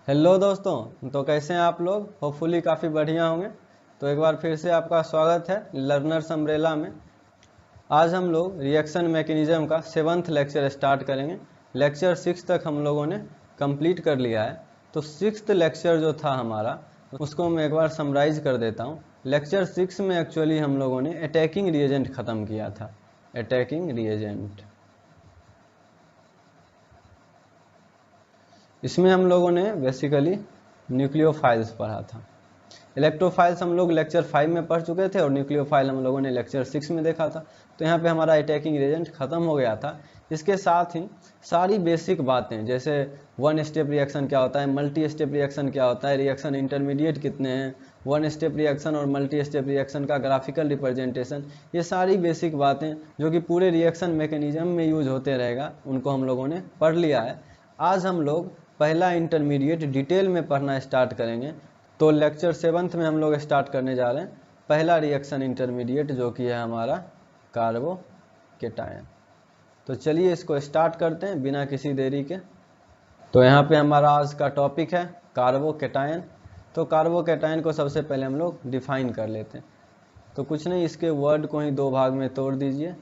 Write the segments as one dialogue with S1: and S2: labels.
S1: Hello दोस्तों, तो कैसे हैं आप लोग। होपफुली काफ़ी बढ़िया होंगे। तो एक बार फिर से आपका स्वागत है लर्नर्स अम्ब्रेला में। आज हम लोग रिएक्शन मैकेनिज्म का 7वां लेक्चर स्टार्ट करेंगे। लेक्चर 6 तक हम लोगों ने कंप्लीट कर लिया है। तो 6th लेक्चर जो था हमारा, उसको मैं एक बार समराइज कर देता हूँ। लेक्चर 6 में एक्चुअली हम लोगों ने अटैकिंग रिएजेंट ख़त्म किया था। अटैकिंग रिएजेंट, इसमें हम लोगों ने बेसिकली न्यूक्लियोफाइल्स पढ़ा था। इलेक्ट्रोफाइल्स हम लोग लेक्चर 5 में पढ़ चुके थे और न्यूक्लियोफाइल हम लोगों ने लेक्चर 6 में देखा था। तो यहाँ पे हमारा अटैकिंग रिएजेंट खत्म हो गया था। इसके साथ ही सारी बेसिक बातें, जैसे वन स्टेप रिएक्शन क्या होता है, मल्टी स्टेप रिएक्शन क्या होता है, रिएक्शन इंटरमीडिएट कितने हैं, वन स्टेप रिएक्शन और मल्टी स्टेप रिएक्शन का ग्राफिकल रिप्रेजेंटेशन, ये सारी बेसिक बातें जो कि पूरे रिएक्शन मैकेनिज्म में यूज होते रहेगा, उनको हम लोगों ने पढ़ लिया है। आज हम लोग पहला इंटरमीडिएट डिटेल में पढ़ना स्टार्ट करेंगे। तो लेक्चर 7th में हम लोग स्टार्ट करने जा रहे हैं पहला रिएक्शन इंटरमीडिएट, जो कि है हमारा कार्बोकेटायन। तो चलिए इसको स्टार्ट करते हैं बिना किसी देरी के। तो यहाँ पे हमारा आज का टॉपिक है कार्बोकेटायन। तो कार्बोकेटायन को सबसे पहले हम लोग डिफाइन कर लेते हैं। तो कुछ नहीं, इसके वर्ड को ही दो भाग में तोड़ दीजिए।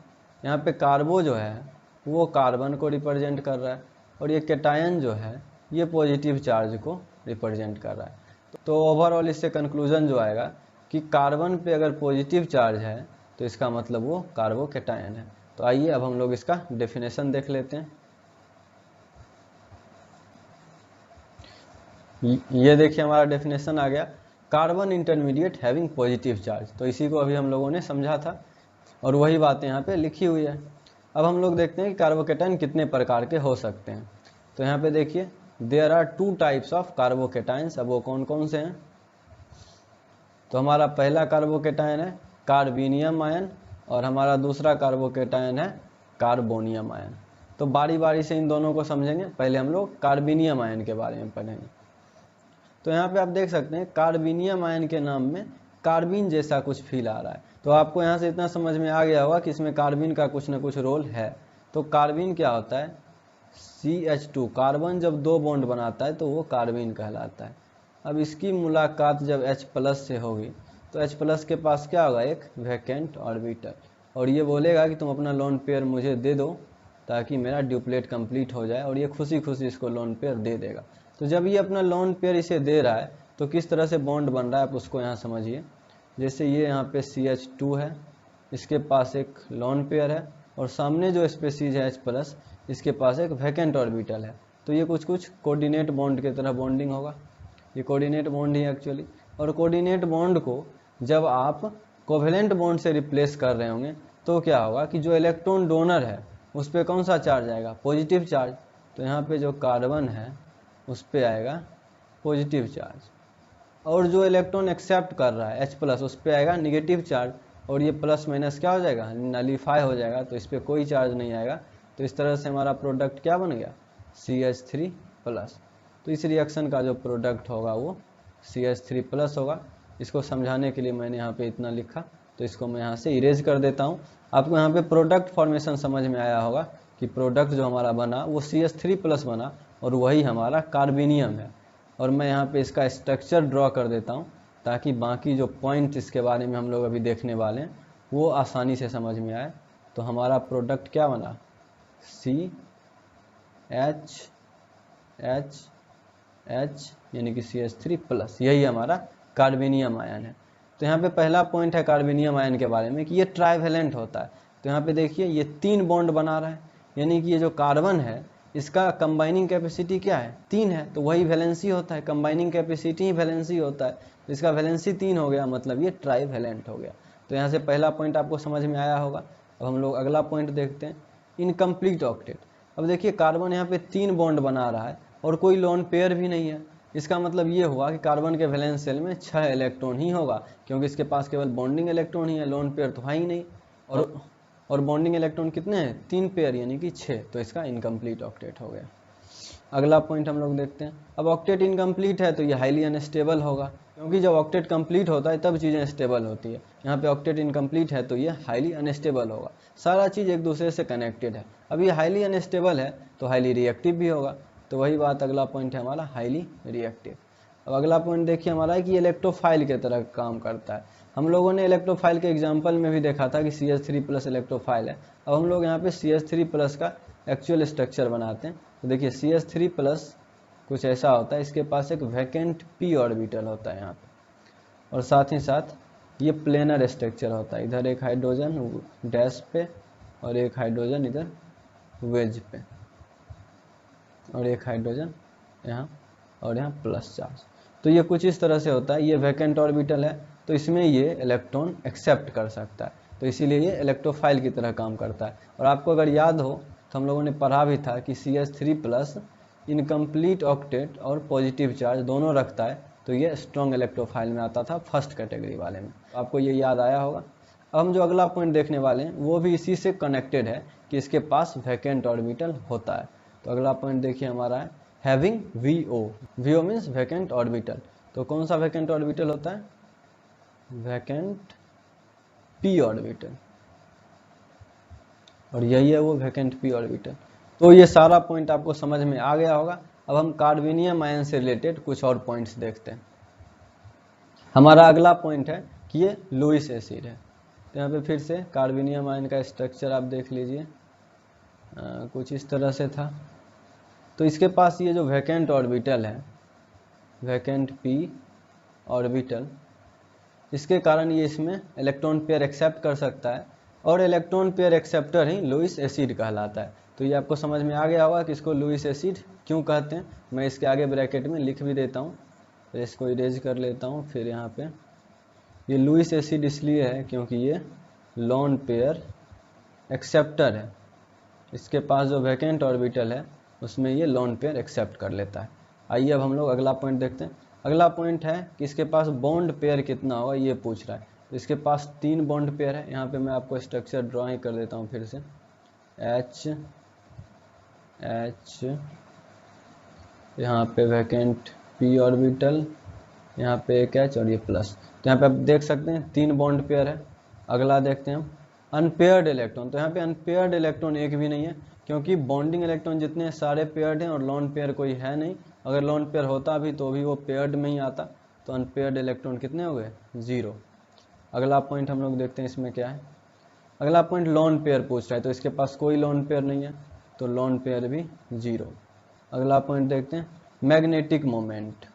S1: यहाँ पे कार्बो जो है वो कार्बन को रिप्रेजेंट कर रहा है, और ये केटायन जो है ये पॉजिटिव चार्ज को रिप्रेजेंट कर रहा है। तो ओवरऑल इससे कंक्लूजन जो आएगा कि कार्बन पे अगर पॉजिटिव चार्ज है तो इसका मतलब वो कार्बोकेटायन है। तो आइए अब हम लोग इसका डेफिनेशन देख लेते हैं। ये देखिए हमारा डेफिनेशन आ गया, carbon intermediate having positive charge. तो इसी को अभी हम लोगों ने समझा था और वही बातें यहाँ पे लिखी हुई है। अब हम लोग देखते हैं कि कार्बोकेटायन कितने प्रकार के हो सकते हैं। तो यहाँ पे देखिए देयर आर 2 टाइप्स ऑफ कार्बोकेटायंस। अब वो कौन कौन से हैं। तो हमारा पहला कार्बोकेटायन है कार्बोनियम आयन, और हमारा दूसरा कार्बोकेटायन है कार्बोनियम आयन। तो बारी बारी से इन दोनों को समझेंगे। पहले हम लोग कार्बोनियम आयन के बारे में पढ़ेंगे। तो यहाँ पे आप देख सकते हैं कार्बोनियम आयन के नाम में कार्बिन जैसा कुछ फील आ रहा है। तो आपको यहाँ से इतना समझ में आ गया होगा कि इसमें कार्बिन का कुछ ना कुछ रोल है। तो कार्बिन क्या होता है, CH2। कार्बन जब 2 बॉन्ड बनाता है तो वो कार्बिन कहलाता है। अब इसकी मुलाकात जब H+ से होगी तो H+ के पास क्या होगा, एक वैकेंट ऑर्बिटल, और ये बोलेगा कि तुम अपना लोन पेयर मुझे दे दो ताकि मेरा ड्यूप्लेट कंप्लीट हो जाए, और ये खुशी खुशी इसको लोन पेयर दे देगा। तो जब ये अपना लोन पेयर इसे दे रहा है तो किस तरह से बॉन्ड बन रहा है आप उसको यहाँ समझिए। जैसे ये यहाँ पे CH2 है, इसके पास एक लोन पेयर है, और सामने जो स्पेसीज है H+, इसके पास एक वैकेंट ऑर्बिटल है। तो ये कुछ कुछ कोऑर्डिनेट बॉन्ड की तरह बॉन्डिंग होगा। ये कोऑर्डिनेट बॉन्ड ही है एक्चुअली। और कोऑर्डिनेट बॉन्ड को जब आप कोवेलेंट बॉन्ड से रिप्लेस कर रहे होंगे तो क्या होगा कि जो इलेक्ट्रॉन डोनर है उस पर कौन सा चार्ज आएगा, पॉजिटिव चार्ज। तो यहाँ पे जो कार्बन है उस पर आएगा पॉजिटिव चार्ज, और जो इलेक्ट्रॉन एक्सेप्ट कर रहा है H+, उस पर आएगा निगेटिव चार्ज, और ये प्लस माइनस क्या हो जाएगा, नलीफाई हो जाएगा। तो इस पर कोई चार्ज नहीं आएगा। तो इस तरह से हमारा प्रोडक्ट क्या बन गया, CH3+। तो इस रिएक्शन का जो प्रोडक्ट होगा वो CH3+ होगा। इसको समझाने के लिए मैंने यहाँ पे इतना लिखा, तो इसको मैं यहाँ से इरेज कर देता हूँ। आपको यहाँ पे प्रोडक्ट फॉर्मेशन समझ में आया होगा कि प्रोडक्ट जो हमारा बना वो CH3+ बना, और वही हमारा कार्बोनियम है। और मैं यहाँ पे इसका स्ट्रक्चर ड्रॉ कर देता हूँ ताकि बाकी जो पॉइंट इसके बारे में हम लोग अभी देखने वाले हैं वो आसानी से समझ में आए। तो हमारा प्रोडक्ट क्या बना, CH यानी कि CH3+, यही हमारा कार्बोनियम आयन है। तो यहाँ पे पहला पॉइंट है कार्बोनियम आयन के बारे में कि ये ट्राइवेलेंट होता है। तो यहाँ पे देखिए ये 3 बॉन्ड बना रहा है, यानी कि ये जो कार्बन है इसका कंबाइनिंग कैपेसिटी क्या है, 3 है। तो वही वैलेंसी होता है, कंबाइनिंग कैपेसिटी ही वैलेंसी होता है। तो इसका वैलेंसी 3 हो गया, मतलब ये ट्राइवेलेंट हो गया। तो यहाँ से पहला पॉइंट आपको समझ में आया होगा। अब हम लोग अगला पॉइंट देखते हैं, इनकम्प्लीट ऑक्टेट। अब देखिए कार्बन यहाँ पे 3 बॉन्ड बना रहा है और कोई लोन पेयर भी नहीं है। इसका मतलब ये हुआ कि कार्बन के वैलेंस शेल में 6 इलेक्ट्रॉन ही होगा, क्योंकि इसके पास केवल बॉन्डिंग इलेक्ट्रॉन ही है, लोन पेयर तो है ही नहीं। और बॉन्डिंग इलेक्ट्रॉन कितने हैं, 3 पेयर यानी कि 6। तो इसका इनकम्प्लीट ऑक्टेट हो गया। अगला पॉइंट हम लोग देखते हैं। अब ऑक्टेट इनकम्प्लीट है तो ये हाईली अनस्टेबल होगा, क्योंकि जब ऑक्टेट कंप्लीट होता है तब चीज़ें स्टेबल होती है। यहाँ पे ऑक्टेट इनकम्प्लीट है तो ये हाईली अनस्टेबल होगा। सारा चीज़ एक दूसरे से कनेक्टेड है। अब ये हाईली अनस्टेबल है तो हाईली रिएक्टिव भी होगा। तो वही बात अगला पॉइंट है हमारा हाईली रिएक्टिव। अब अगला पॉइंट देखिए हमारा है कि इलेक्ट्रोफाइल की तरह काम करता है। हम लोगों ने इलेक्ट्रोफाइल के एग्जाम्पल में भी देखा था कि CH3+ इलेक्ट्रोफाइल है। अब हम लोग यहाँ पे CH3+ का एक्चुअल स्ट्रक्चर बनाते हैं। तो देखिए CH3+ कुछ ऐसा होता है, इसके पास एक वैकेंट p ऑर्बिटल होता है यहाँ पे, और साथ ही साथ ये प्लेनर स्ट्रक्चर होता है। इधर एक हाइड्रोजन डैश पे और एक हाइड्रोजन इधर वेज पे और एक हाइड्रोजन यहाँ और यहाँ प्लस चार्ज। तो ये कुछ इस तरह से होता है। ये वैकेंट ऑर्बिटल है तो इसमें ये इलेक्ट्रॉन एक्सेप्ट कर सकता है, तो इसीलिए ये इलेक्ट्रोफाइल की तरह काम करता है। और आपको अगर याद हो तो हम लोगों ने पढ़ा भी था कि CH3+ इनकम्प्लीट ऑक्टेट और पॉजिटिव चार्ज दोनों रखता है, तो ये स्ट्रॉन्ग इलेक्ट्रोफाइल में आता था फर्स्ट कैटेगरी वाले में। आपको ये याद आया होगा। अब हम जो अगला पॉइंट देखने वाले हैं वो भी इसी से कनेक्टेड है कि इसके पास वैकेंट ऑर्बिटल होता है। तो अगला पॉइंट देखिए हमारा है having VO। VO means vacant orbital. तो कौन सा वैकेंट ऑर्बिटल होता है? वैकेंट p ऑर्बिटल, और यही है वो वैकेंट p ऑर्बिटल। तो ये सारा पॉइंट आपको समझ में आ गया होगा। अब हम कार्बोनियम आयन से रिलेटेड कुछ और पॉइंट्स देखते हैं। हमारा अगला पॉइंट है कि ये लुईस एसिड है। तो यहाँ पे फिर से कार्बोनियम आयन का स्ट्रक्चर आप देख लीजिए, कुछ इस तरह से था। तो इसके पास ये जो वैकेंट ऑर्बिटल है, वैकेंट p ऑर्बिटल, इसके कारण ये इसमें इलेक्ट्रॉन पेयर एक्सेप्ट कर सकता है, और इलेक्ट्रॉन पेयर एक्सेप्टर ही लुईस एसिड कहलाता है। तो ये आपको समझ में आ गया होगा कि इसको लुईस एसिड क्यों कहते हैं। मैं इसके आगे ब्रैकेट में लिख भी देता हूँ, तो इसको इरेज कर लेता हूँ। फिर यहाँ पे ये लुईस एसिड इसलिए है क्योंकि ये लॉन पेयर एक्सेप्टर है। इसके पास जो वैकेंट ऑर्बिटल है उसमें ये लॉन पेयर एक्सेप्ट कर लेता है। आइए अब हम लोग अगला पॉइंट देखते हैं। अगला पॉइंट है कि इसके पास बॉन्ड पेयर कितना होगा, ये पूछ रहा है। तो इसके पास 3 बॉन्ड पेयर है। यहाँ पे मैं आपको स्ट्रक्चर ड्राइंग कर देता हूँ फिर से। H यहाँ पे वैकेंट p ऑर्बिटल, यहाँ पे एक H और ये प्लस। तो यहाँ पे आप देख सकते हैं 3 बॉन्ड पेयर है। अगला देखते हैं हम अनपेयर्ड इलेक्ट्रॉन। तो यहाँ पे अनपेयर्ड इलेक्ट्रॉन एक भी नहीं है, क्योंकि बॉन्डिंग इलेक्ट्रॉन जितने सारे पेयर्ड हैं और लॉन पेयर कोई है नहीं। अगर लॉन पेयर होता भी तो भी वो पेयर्ड में ही आता। तो अनपेयर्ड इलेक्ट्रॉन कितने हो गए? 0। अगला पॉइंट हम लोग देखते हैं इसमें क्या है। अगला पॉइंट लॉन पेयर पूछ रहा है, तो इसके पास कोई लॉन पेयर नहीं है, तो लॉन पेयर भी 0। अगला पॉइंट देखते हैं मैग्नेटिक मोमेंट।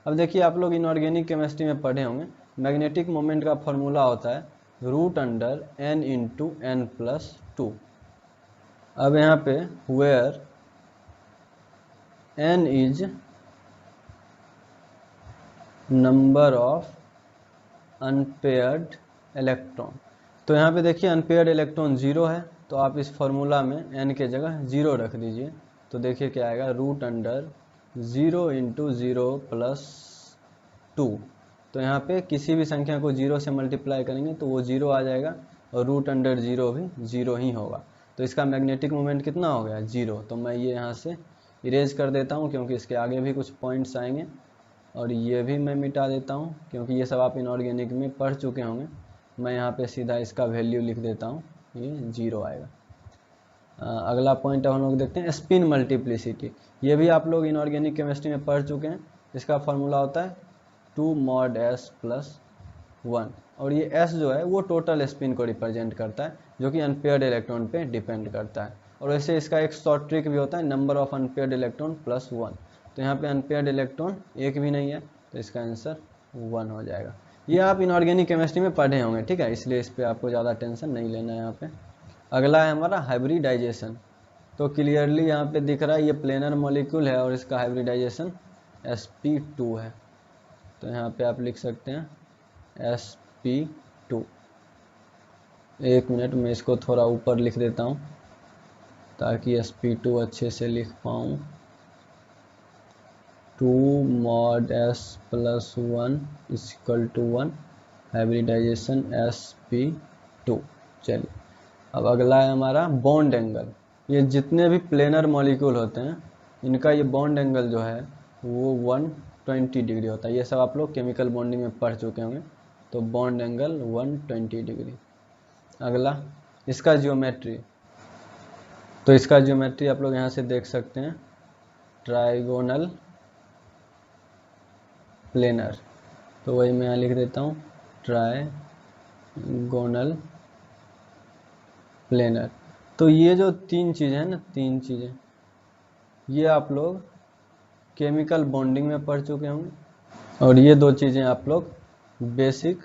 S1: अब देखिए आप लोग इनऑर्गेनिक केमिस्ट्री में पढ़े होंगे, मैग्नेटिक मोमेंट का फॉर्मूला होता है √n × n+2। अब यहाँ पे where n is number of unpaired electron. तो यहाँ पे देखिए अनपेयर्ड इलेक्ट्रॉन 0 है, तो आप इस फॉर्मूला में n के जगह 0 रख दीजिए। तो देखिए क्या आएगा, √0 × 0 + 2। तो यहाँ पे किसी भी संख्या को 0 से मल्टीप्लाई करेंगे तो वो 0 आ जाएगा, और √0 भी 0 ही होगा। तो इसका मैग्नेटिक मोमेंट कितना हो गया? 0। तो मैं ये यहाँ से इरेज कर देता हूँ, क्योंकि इसके आगे भी कुछ पॉइंट्स आएंगे, और ये भी मैं मिटा देता हूँ क्योंकि ये सब आप इनऑर्गेनिक में पढ़ चुके होंगे। मैं यहाँ पे सीधा इसका वैल्यू लिख देता हूँ, ये 0 आएगा। अगला पॉइंट हम लोग देखते हैं स्पिन मल्टीप्लिसिटी। ये भी आप लोग इनऑर्गेनिक केमिस्ट्री में पढ़ चुके हैं। इसका फॉर्मूला होता है 2 mod s + 1, और ये s जो है वो टोटल स्पिन को रिप्रेजेंट करता है, जो कि अनपेयर्ड इलेक्ट्रॉन पे डिपेंड करता है। और वैसे इसका एक शॉर्ट ट्रिक भी होता है, नंबर ऑफ अनपेयर्ड इलेक्ट्रॉन +1। तो यहाँ पे अनपेयर्ड इलेक्ट्रॉन एक भी नहीं है, तो इसका आंसर 1 हो जाएगा। ये आप इनऑर्गेनिक केमिस्ट्री में पढ़े होंगे, ठीक है, इसलिए इस पर आपको ज़्यादा टेंशन नहीं लेना है यहाँ पे। अगला है हमारा हाइब्रिडाइजेशन। तो क्लियरली यहाँ पे दिख रहा है ये प्लेनर मॉलिक्यूल है और इसका हाइब्रिडाइजेशन sp2 है। तो यहाँ पे आप लिख सकते हैं sp2। एक मिनट में इसको थोड़ा ऊपर लिख देता हूँ ताकि sp2 अच्छे से लिख पाऊँ। 2 mod s + 1 = 1 हाइब्रिडाइजेशन sp2। चलिए अब अगला है हमारा बॉन्ड एंगल। ये जितने भी प्लेनर मॉलिक्यूल होते हैं इनका ये बॉन्ड एंगल जो है वो 120 डिग्री होता है। ये सब आप लोग केमिकल बॉन्डिंग में पढ़ चुके होंगे। तो बॉन्ड एंगल 120 डिग्री। अगला इसका जियोमेट्री। तो इसका जियोमेट्री आप लोग यहाँ से देख सकते हैं। Trigonal planar. तो वही मैं यहाँ लिख देता हूँ, ट्राइगोनल प्लेनर। तो ये जो तीन चीज़ें हैं ना, तीन चीज़ें, ये आप लोग केमिकल बॉन्डिंग में पढ़ चुके होंगे, और ये दो चीज़ें आप लोग बेसिक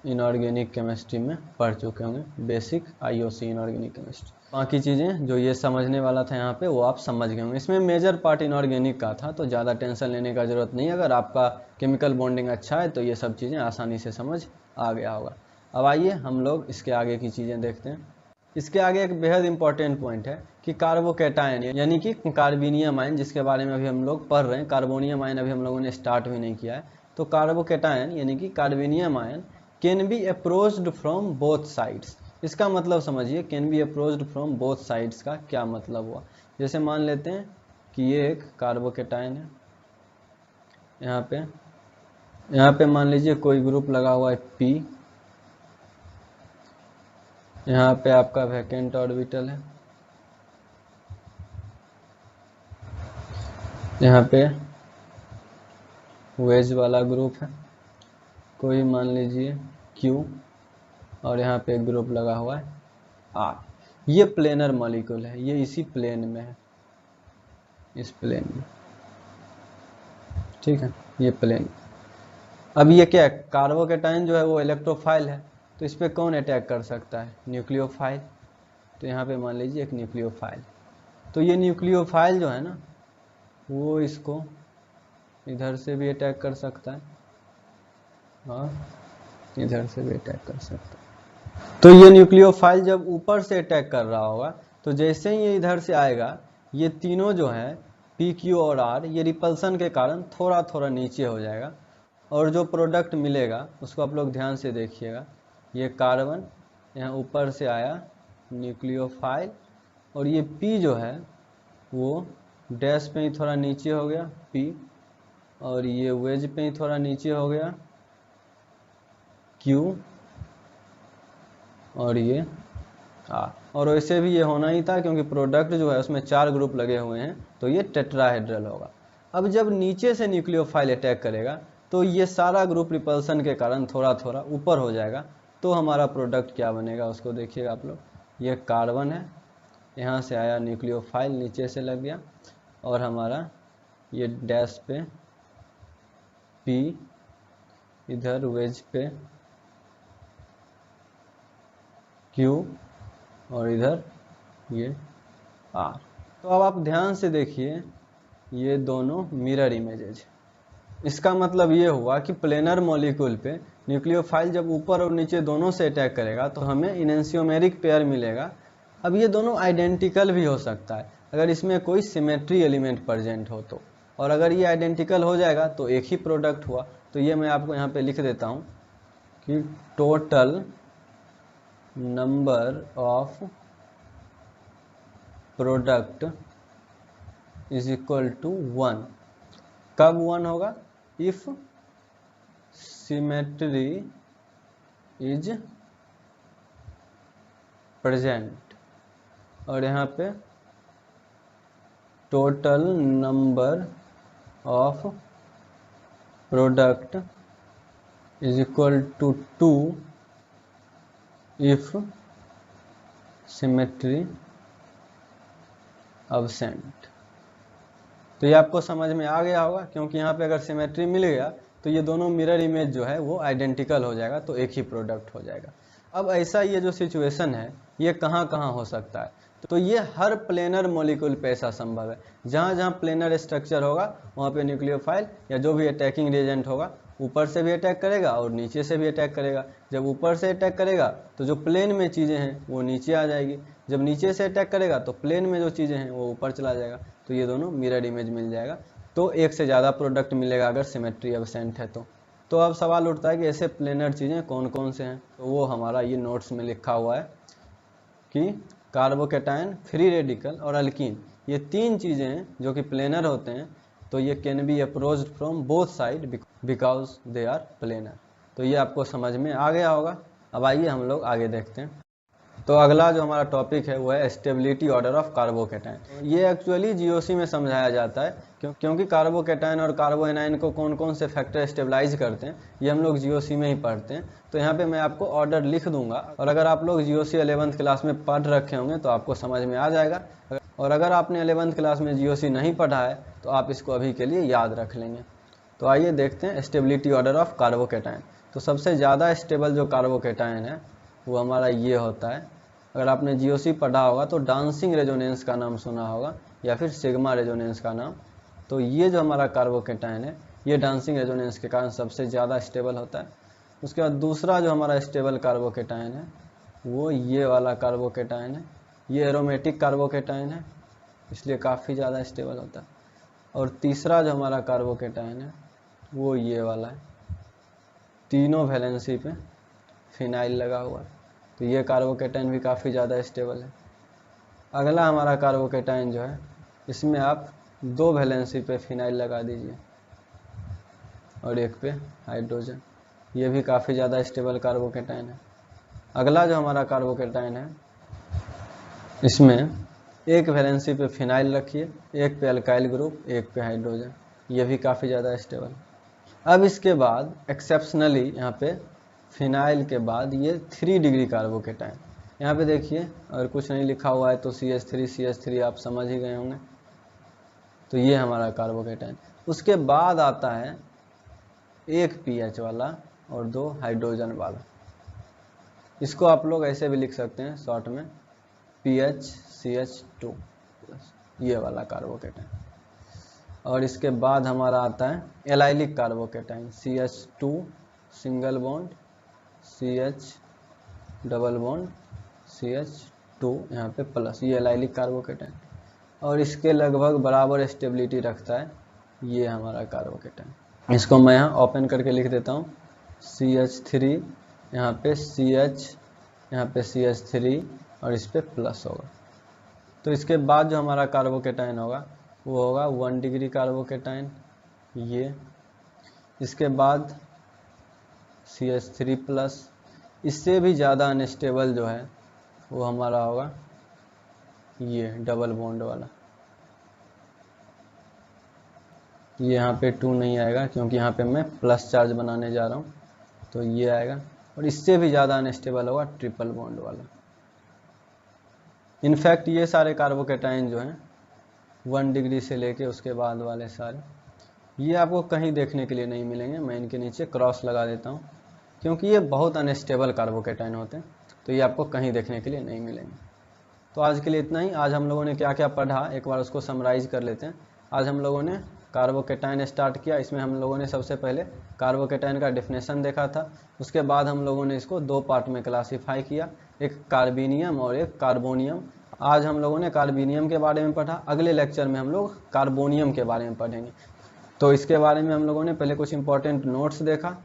S1: इनऑर्गेनिक केमिस्ट्री में पढ़ चुके होंगे, बेसिक आईओसी इनऑर्गेनिक केमिस्ट्री। बाकी चीज़ें जो ये समझने वाला था यहाँ पे वो आप समझ गए होंगे। इसमें मेजर पार्ट इनऑर्गेनिक का था, तो ज़्यादा टेंशन लेने का ज़रूरत नहीं। अगर आपका केमिकल बॉन्डिंग अच्छा है तो ये सब चीज़ें आसानी से समझ आ गया होगा। अब आइए हम लोग इसके आगे की चीज़ें देखते हैं। इसके आगे एक बेहद इंपॉर्टेंट पॉइंट है कि कार्बोकैटायन, यानी कि कार्बोनियम आयन, जिसके बारे में अभी हम लोग पढ़ रहे हैं। कार्बोनियम आयन अभी हम लोगों ने स्टार्ट भी नहीं किया है। तो कार्बोकैटायन यानी कि carbonium ion can be approached from both sides. इसका मतलब समझिए, can be approached from both sides का क्या मतलब हुआ। जैसे मान लेते हैं कि ये एक कार्बोकैटायन है, यहाँ पे मान लीजिए कोई ग्रुप लगा हुआ है P, यहाँ पे आपका वैकेंट ऑर्बिटल है, यहाँ पे वेज वाला ग्रुप है कोई, मान लीजिए Q, और यहाँ पे एक ग्रुप लगा हुआ है R। ये प्लेनर मॉलिक्यूल है, ये इसी प्लेन में है, इस प्लेन में, ठीक है, ये प्लेन। अब ये क्या है, कार्बोकैटायन जो है वो इलेक्ट्रोफाइल है, तो इस पर कौन अटैक कर सकता है, न्यूक्लियोफाइल। तो यहाँ पे मान लीजिए एक न्यूक्लियोफाइल, तो ये न्यूक्लियोफाइल जो है ना, वो इसको इधर से भी अटैक कर सकता है और इधर से भी अटैक कर सकता है। तो ये न्यूक्लियोफाइल जब ऊपर से अटैक कर रहा होगा, तो जैसे ही ये इधर से आएगा, ये तीनों जो है पी, क्यू और आर, ये रिपल्सन के कारण थोड़ा थोड़ा नीचे हो जाएगा, और जो प्रोडक्ट मिलेगा उसको आप लोग ध्यान से देखिएगा। ये कार्बन यहाँ ऊपर से आया न्यूक्लियोफाइल, और ये पी जो है वो डैश पे ही थोड़ा नीचे हो गया पी, और ये वेज पे ही थोड़ा नीचे हो गया क्यू, और ये आर। और वैसे भी ये होना ही था, क्योंकि प्रोडक्ट जो है उसमें 4 ग्रुप लगे हुए हैं, तो ये टेट्राहेड्रल होगा। अब जब नीचे से न्यूक्लियोफाइल अटैक करेगा, तो ये सारा ग्रुप रिपल्सन के कारण थोड़ा थोड़ा ऊपर हो जाएगा, तो हमारा प्रोडक्ट क्या बनेगा उसको देखिएगा आप लोग। ये कार्बन है, यहाँ से आया न्यूक्लियोफाइल, नीचे से लग गया, और हमारा ये डैश पे पी, इधर वेज पे क्यू, और इधर ये आर। तो अब आप ध्यान से देखिए, ये दोनों मिरर इमेजेज। इसका मतलब ये हुआ कि प्लेनर मॉलिक्यूल पे न्यूक्लियोफाइल जब ऊपर और नीचे दोनों से अटैक करेगा, तो हमें इनेंशियोमेरिक पेयर मिलेगा। अब ये दोनों आइडेंटिकल भी हो सकता है अगर इसमें कोई सिमेट्री एलिमेंट प्रेजेंट हो तो, और अगर ये आइडेंटिकल हो जाएगा तो एक ही प्रोडक्ट हुआ। तो ये मैं आपको यहाँ पे लिख देता हूँ कि total number of product is equal to 1। कब 1 होगा, इफ सिमेट्री इज प्रेजेंट, और यहाँ पे total number of product is equal to 2 if symmetry absent. तो ये आपको समझ में आ गया होगा, क्योंकि यहाँ पे अगर सिमेट्री मिल गया तो ये दोनों मिरर इमेज जो है वो आइडेंटिकल हो जाएगा, तो एक ही प्रोडक्ट हो जाएगा। अब ऐसा ये जो सिचुएशन है ये कहाँ कहाँ हो सकता है, तो ये हर प्लेनर मॉलिक्यूल पे ऐसा संभव है। जहाँ जहाँ प्लेनर स्ट्रक्चर होगा वहाँ पे न्यूक्लियोफाइल या जो भी अटैकिंग रिएजेंट होगा ऊपर से भी अटैक करेगा और नीचे से भी अटैक करेगा। जब ऊपर से अटैक करेगा तो जो प्लेन में चीज़ें हैं वो नीचे आ जाएगी, जब नीचे से अटैक करेगा तो प्लेन में जो चीज़ें हैं वो ऊपर चला जाएगा। तो ये दोनों मिरर इमेज मिल जाएगा। तो एक से ज़्यादा प्रोडक्ट मिलेगा अगर सिमेट्री एब्सेंट है तो अब सवाल उठता है कि ऐसे प्लेनर चीज़ें कौन कौन से हैं, तो वो हमारा ये नोट्स में लिखा हुआ है कि कार्बोकैटायन, फ्री रेडिकल और अल्कीन, ये तीन चीज़ें हैं जो कि प्लेनर होते हैं। तो ये can be approached from both side because they are planar. तो ये आपको समझ में आ गया होगा। अब आइए हम लोग आगे देखते हैं। तो अगला जो हमारा टॉपिक है वो है स्टेबिलिटी ऑर्डर ऑफ कार्बोकेटाइन। ये एक्चुअली जीओसी में समझाया जाता है क्योंकि कार्बोकेटाइन और कार्बोएनाइन को कौन कौन से फैक्टर स्टेबलाइज करते हैं ये हम लोग जीओसी में ही पढ़ते हैं। तो यहाँ पे मैं आपको ऑर्डर लिख दूंगा, और अगर आप लोग जीओसी 11th क्लास में पढ़ रखे होंगे तो आपको समझ में आ जाएगा, और अगर आपने 11th क्लास में जीओसी नहीं पढ़ा है तो आप इसको अभी के लिए याद रख लेंगे। तो आइए देखते हैं स्टेबिलिटी ऑर्डर ऑफ कार्बोकेटाइन। तो सबसे ज़्यादा स्टेबल जो कार्बोकेटाइन है वो हमारा ये होता है। अगर आपने जीओसी पढ़ा होगा तो डांसिंग रेजोनेंस का नाम सुना होगा या फिर सिग्मा रेजोनेंस का नाम। तो ये जो हमारा कार्बोकेटाइन है ये डांसिंग रेजोनेंस के कारण सबसे ज़्यादा स्टेबल होता है। उसके बाद दूसरा जो हमारा स्टेबल कार्बोकेटाइन है वो ये वाला कार्बोकेटाइन है। ये एरोमेटिक कार्बोकेटाइन है, इसलिए काफ़ी ज़्यादा स्टेबल होता है। और तीसरा जो हमारा कार्बोकेटाइन है वो ये वाला है, तीनों वैलेंसी पे फिनाइल लगा हुआ है, तो ये कार्बोकेटाइन भी काफ़ी ज़्यादा स्टेबल है। अगला हमारा कार्बोकेटाइन जो है इसमें आप 2 वैलेंसी पे फिनाइल लगा दीजिए और 1 पे हाइड्रोजन, ये भी काफ़ी ज़्यादा स्टेबल कार्बोकेटाइन है। अगला जो हमारा कार्बोकेटाइन है इसमें 1 वैलेंसी पे फिनाइल रखिए, 1 पे अल्काइल ग्रुप, 1 पे हाइड्रोजन, ये भी काफ़ी ज़्यादा स्टेबल। अब इसके बाद एक्सेप्शनली यहाँ पे फिनाइल के बाद ये 3 डिग्री कार्बोकेटाइन, यहाँ पे देखिए अगर कुछ नहीं लिखा हुआ है तो CH3 आप समझ ही गए होंगे। तो ये हमारा कार्बोकेटाइन। उसके बाद आता है 1 pH वाला और 2 हाइड्रोजन वाला। इसको आप लोग ऐसे भी लिख सकते हैं शॉर्ट में PHCH2, ये वाला कार्बोकेटाइन। और इसके बाद हमारा आता है allylic carbocation, CH2 single bond CH double bond CH2 यहाँ पे प्लस, ये एलाइलिक कार्बोकेटाइन। और इसके लगभग बराबर स्टेबिलिटी रखता है ये हमारा कार्बोकेटाइन। इसको मैं यहाँ ओपन करके लिख देता हूँ, CH3 यहाँ पे CH, यहाँ पे CH3 और इस पे प्लस होगा। तो इसके बाद जो हमारा कार्बोकेटाइन होगा वो होगा 1 डिग्री कार्बोकेटाइन ये। इसके बाद CH3 प्लस, इससे भी ज़्यादा अनस्टेबल जो है वो हमारा होगा ये डबल बॉन्ड वाला। ये यहाँ पे 2 नहीं आएगा क्योंकि यहाँ पे मैं प्लस चार्ज बनाने जा रहा हूँ, तो ये आएगा। और इससे भी ज़्यादा अनस्टेबल होगा ट्रिपल बॉन्ड वाला। इनफैक्ट ये सारे कार्बोकेटाइन जो हैं 1 डिग्री से लेके उसके बाद वाले सारे, ये आपको कहीं देखने के लिए नहीं मिलेंगे। मैं इनके नीचे क्रॉस लगा देता हूँ क्योंकि ये बहुत अनस्टेबल कार्बोकेटाइन होते हैं, तो ये आपको कहीं देखने के लिए नहीं मिलेंगे। तो आज के लिए इतना ही। आज हम लोगों ने क्या क्या पढ़ा एक बार उसको समराइज कर लेते हैं। आज हम लोगों ने कार्बोकेटाइन स्टार्ट किया। इसमें हम लोगों ने सबसे पहले कार्बोकेटाइन का डेफिनेशन देखा था। उसके बाद हम लोगों ने इसको 2 पार्ट में क्लासीफाई किया, एक कार्बोनियम और एक कार्बोनियम। आज हम लोगों ने कार्बोनियम के बारे में पढ़ा। अगले लेक्चर में हम लोग कार्बोनियम के बारे में पढ़ेंगे। तो इसके बारे में हम लोगों ने पहले कुछ इंपॉर्टेंट नोट्स देखा।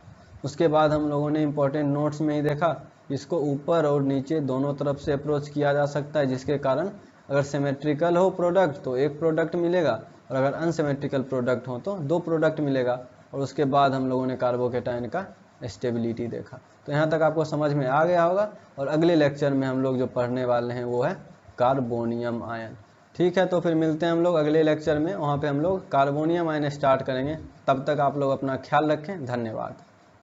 S1: उसके बाद हम लोगों ने इंपॉर्टेंट नोट्स में ही देखा इसको ऊपर और नीचे दोनों तरफ से अप्रोच किया जा सकता है, जिसके कारण अगर सिमेट्रिकल हो प्रोडक्ट तो एक प्रोडक्ट मिलेगा, और अगर अनसिमेट्रिकल प्रोडक्ट हो तो 2 प्रोडक्ट मिलेगा। और उसके बाद हम लोगों ने कार्बोकेटाइन का स्टेबिलिटी देखा। तो यहाँ तक आपको समझ में आ गया होगा। और अगले लेक्चर में हम लोग जो पढ़ने वाले हैं वो है कार्बोनियम आयन। ठीक है, तो फिर मिलते हैं हम लोग अगले लेक्चर में। वहाँ पे हम लोग कार्बोनियम आयन स्टार्ट करेंगे। तब तक आप लोग अपना ख्याल रखें। धन्यवाद।